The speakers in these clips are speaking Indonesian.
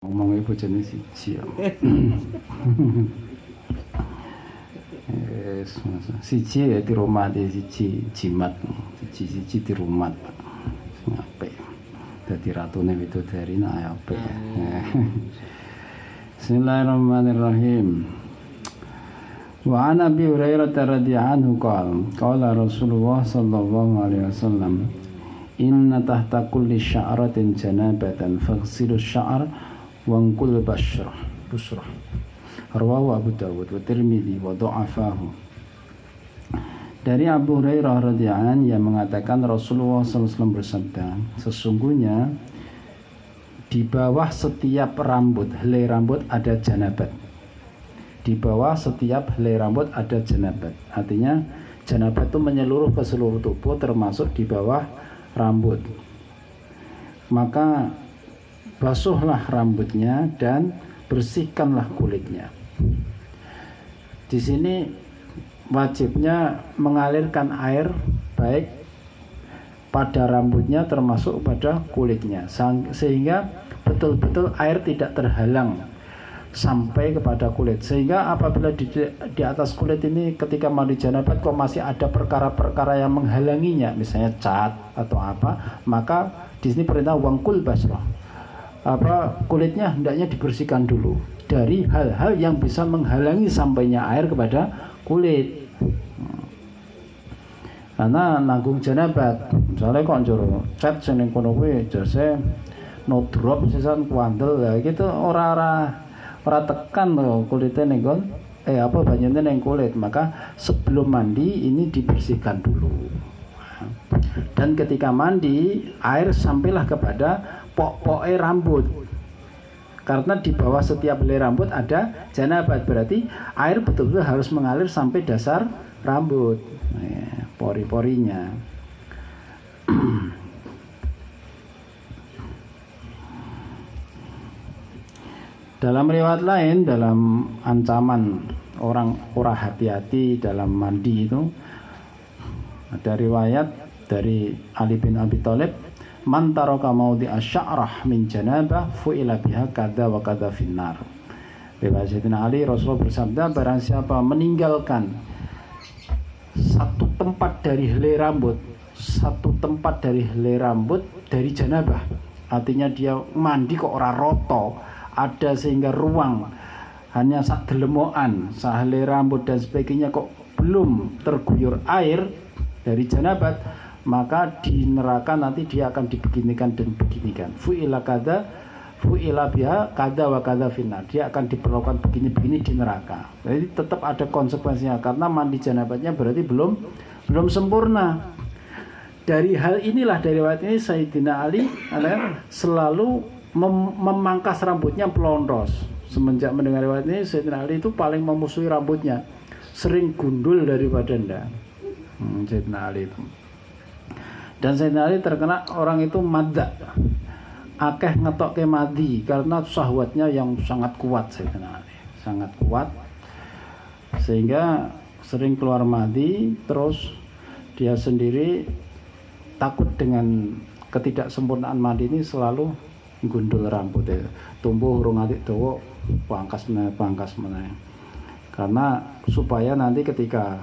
ngomongnya bojone siji ya. Siji ya di rumah di siji jimat, siji di rumah apik. Dadi ratune widodari nak apik. Bismillahirrahmanirrahim. Wa an Abi Hurairah radhiyallahu anhu qala Rasulullah sallallahu alaihi wasallam inna tahta kulli sya'ratin janabatan faghsilu sya'ar wangkul busrah. Rawahu Abu Dawud wa Tirmidzi wa dha'afahu. Dari Abu Hurairah radhiyallahu anhu yang mengatakan Rasulullah SAW bersabda, sesungguhnya di bawah setiap rambut, helai rambut ada janabat. Di bawah setiap helai rambut ada janabat. Artinya janabat itu menyeluruh ke seluruh tubuh termasuk di bawah rambut. Maka basuhlah rambutnya dan bersihkanlah kulitnya. Di sini wajibnya mengalirkan air baik pada rambutnya termasuk pada kulitnya, sehingga betul-betul air tidak terhalang sampai kepada kulit, sehingga apabila di atas kulit ini ketika mandi janabat kok masih ada perkara-perkara yang menghalanginya, misalnya cat atau apa, maka di sini perintah wangkul basroh, kulitnya hendaknya dibersihkan dulu dari hal-hal yang bisa menghalangi sampainya air kepada kulit. Karena nanggung janabat, misalnya kok njur cat sing ning kono kuwi jase no drop sisan kuandel ya gitu, ora tekan loh kulitnya nenggon banyune neng kulit, maka sebelum mandi ini dibersihkan dulu. Dan ketika mandi air sampailah kepada pok-poke rambut, karena di bawah setiap helai rambut ada janabat, berarti air betul-betul harus mengalir sampai dasar rambut, pori-porinya. Dalam riwayat lain, dalam ancaman orang hati-hati dalam mandi itu, ada riwayat dari Ali bin Abi Thalib, man taraka maudi asy'arah min janabah fu'ila biha kadza wa kadza finnar. Riwayat Sayyidina Ali, Rasulullah bersabda, barang siapa meninggalkan satu tempat dari helai rambut dari janabah, artinya dia mandi kok ora roto, ada sehingga ruang hanya sak delemokan, sahelai rambut dan sebagainya kok belum terguyur air dari janabat, maka di neraka nanti dia akan dibeginikan dan beginikan. Fu'ila biha kada wa kada finnar, dia akan diperlakukan begini-begini di neraka. Jadi tetap ada konsekuensinya, karena mandi janabatnya berarti belum sempurna. Dari hal inilah, dari riwayat ini Sayyidina Ali selalu memangkas rambutnya pelontos. Semenjak mendengar riwayat ini, Sayyidina Ali itu paling memusuhi rambutnya, sering gundul daripada ndak. Sayyidina Ali itu. Dan Sayyidina Ali terkena orang itu madza, akeh ngetokke madi, karena syahwatnya yang sangat kuat. Sayyidina Ali sangat kuat sehingga sering keluar madi. Terus dia sendiri takut dengan ketidaksempurnaan mandi ini, selalu gundul rambutnya, tumbuh urung atik dawa, pangkas meneh, karena supaya nanti ketika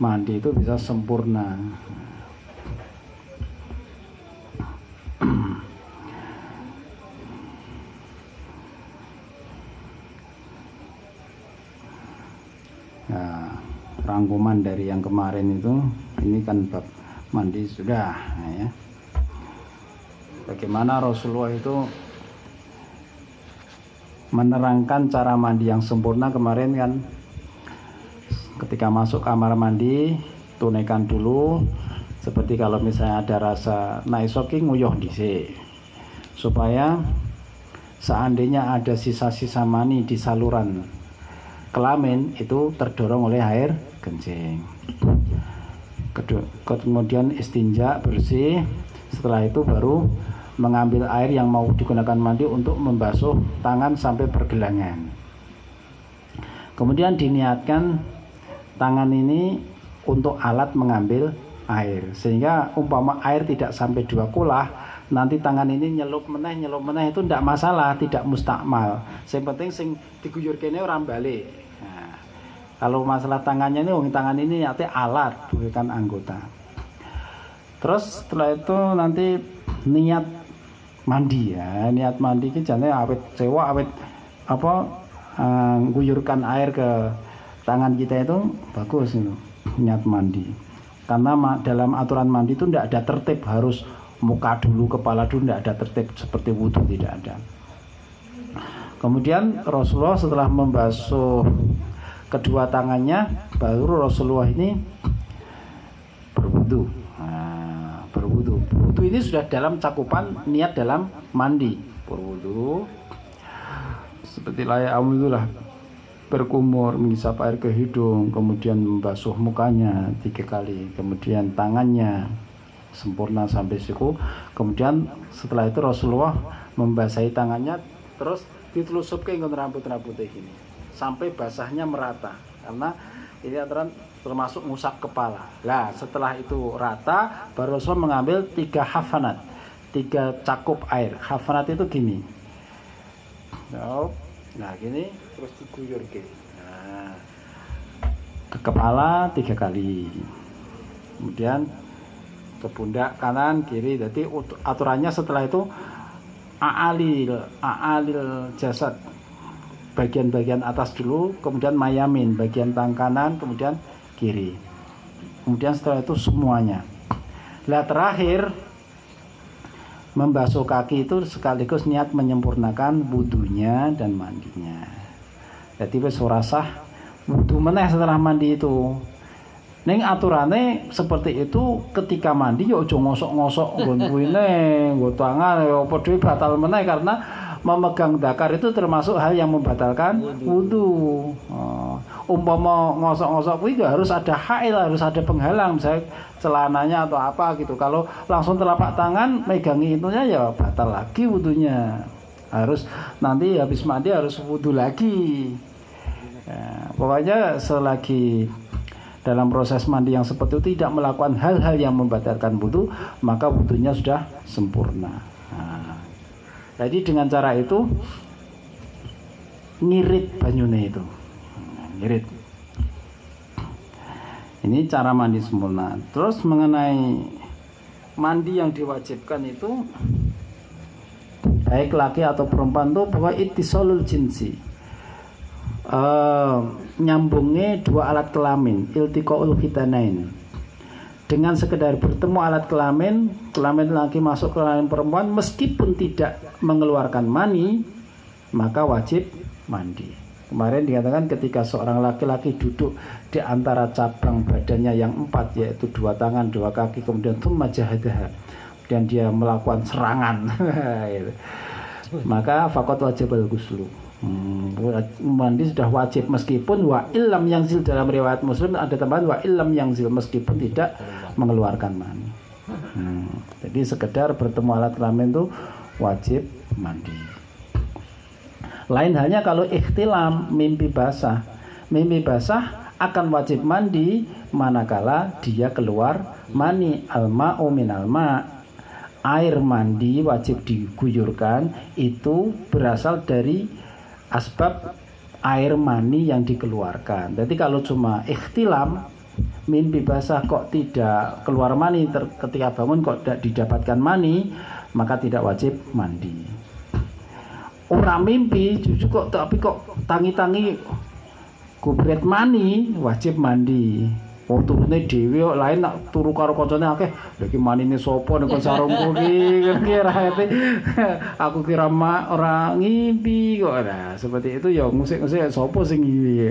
mandi itu bisa sempurna. Nah, rangkuman dari yang kemarin itu, ini kan bab mandi sudah, ya. Bagaimana Rasulullah itu menerangkan cara mandi yang sempurna kemarin kan, ketika masuk kamar mandi tunaikan dulu, seperti kalau misalnya ada rasa naisoki nguyuh dhisik, supaya seandainya ada sisa-sisa mani di saluran kelamin itu terdorong oleh air kencing. Kemudian istinja bersih, setelah itu baru mengambil air yang mau digunakan mandi untuk membasuh tangan sampai pergelangan. Kemudian diniatkan tangan ini untuk alat mengambil air, sehingga umpama air tidak sampai 2 kulah, nanti tangan ini nyelup meneh itu ndak masalah, tidak mustakmal. Yang penting sing diguyur kene ora balik. Nah, kalau masalah tangannya ini, tangan ini artinya alat, bukan anggota. Terus setelah itu nanti niat mandi ya, niat mandi ki jane awet sewa awet guyurkan air ke tangan kita itu bagus itu niat mandi. Karena dalam aturan mandi itu tidak ada tertib harus muka dulu, kepala dulu, tidak ada tertib seperti wudhu, tidak ada. Kemudian Rasulullah setelah membasuh kedua tangannya, baru Rasulullah ini berwudhu. Nah, berwudhu ini sudah dalam cakupan niat dalam mandi. Berwudhu seperti layak alhamdulillah, berkumur, menghisap air ke hidung, kemudian membasuh mukanya 3 kali, kemudian tangannya sempurna sampai siku. Kemudian setelah itu Rasulullah membasahi tangannya, terus ditelusup ke rambut-rambutnya gini sampai basahnya merata, karena ini aturan termasuk ngusap kepala. Nah setelah itu rata, baru Rasulullah mengambil 3 hafanat, 3 cakup air. Hafanat itu gini, nah gini, terus diguyur ke, nah, ke kepala 3 kali, kemudian ke pundak kanan kiri. Jadi aturannya setelah itu a'alil jasad, bagian-bagian atas dulu, kemudian mayamin, bagian tangan kanan, kemudian kiri, kemudian setelah itu semuanya. Lah terakhir membasuh kaki itu sekaligus niat menyempurnakan wudunya dan mandinya. Jadi wis ora sah wudu meneh setelah mandi itu. Ning aturane seperti itu, ketika mandi ya aja ngosok-ngosok nggon kuwine, nggo tangan ya padha batal meneh, karena memegang dakar itu termasuk hal yang membatalkan wudu. Umpama ngosok-ngosok kuwi harus ada hail, harus ada penghalang, misalnya celananya atau apa gitu. Kalau langsung telapak tangan megangi itunya ya batal lagi wudunya. Harus nanti habis mandi harus wudu lagi. Ya, pokoknya selagi dalam proses mandi yang seperti itu tidak melakukan hal-hal yang membatalkan wudu, maka wudunya sudah sempurna. Nah, jadi dengan cara itu ngirit banyune itu, ngirit. Ini cara mandi sempurna. Terus mengenai mandi yang diwajibkan itu, baik laki atau perempuan tuh pokoknya ittisalul jinsi, nyambungnya 2 alat kelamin, iltiqaul khitanain. Dengan sekedar bertemu alat kelamin laki masuk ke kelamin perempuan, meskipun tidak mengeluarkan mani, maka wajib mandi. Kemarin dikatakan ketika seorang laki-laki duduk di antara cabang badannya yang 4, yaitu 2 tangan, 2 kaki, kemudian thumma jahadaha, dan dia melakukan serangan maka faqad wajibal ghuslu, mandi sudah wajib, meskipun wa illam yangzil. Dalam riwayat Muslim ada tambahan wa illam yangzil, meskipun tidak mengeluarkan mani. Jadi sekedar bertemu alat kelamin itu wajib mandi. Lain halnya kalau ikhtilam, mimpi basah akan wajib mandi manakala dia keluar mani. Al-ma'u minal ma', air mandi wajib diguyurkan, itu berasal dari asbab air mani yang dikeluarkan. Jadi kalau cuma ikhtilam, mimpi basah kok tidak keluar mani, ketika bangun kok tidak didapatkan mani, maka tidak wajib mandi. Orang mimpi jujur kok, tapi kok tangi-tangi kubret mani, wajib mandi. Turune dhewe kok lain nak turu karo kancane akeh, lha iki manine sapa nek sarungku iki kira aku kira ora ngimpi kok. Nah, seperti itu ya musik-musik sapa sing iki.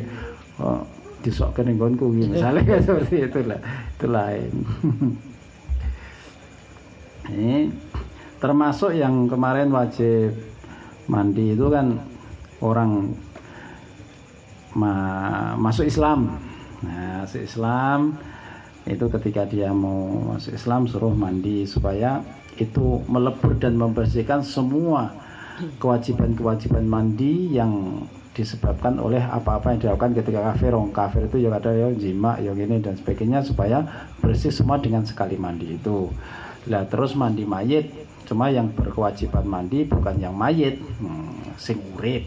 Disokke ning nggonku iki misale seperti itulah. Itu lain. Ini termasuk yang kemarin wajib mandi itu kan orang masuk Islam. Nah, masuk Islam itu ketika dia mau masuk Islam suruh mandi supaya itu melebur dan membersihkan semua kewajiban-kewajiban mandi yang disebabkan oleh apa-apa yang dilakukan ketika kafir. Orang kafir itu ya ada ya jima, ya gini dan sebagainya, supaya bersih semua dengan sekali mandi itu. Lah terus mandi mayit Cuma yang berkewajiban mandi bukan yang mayit, sing urip.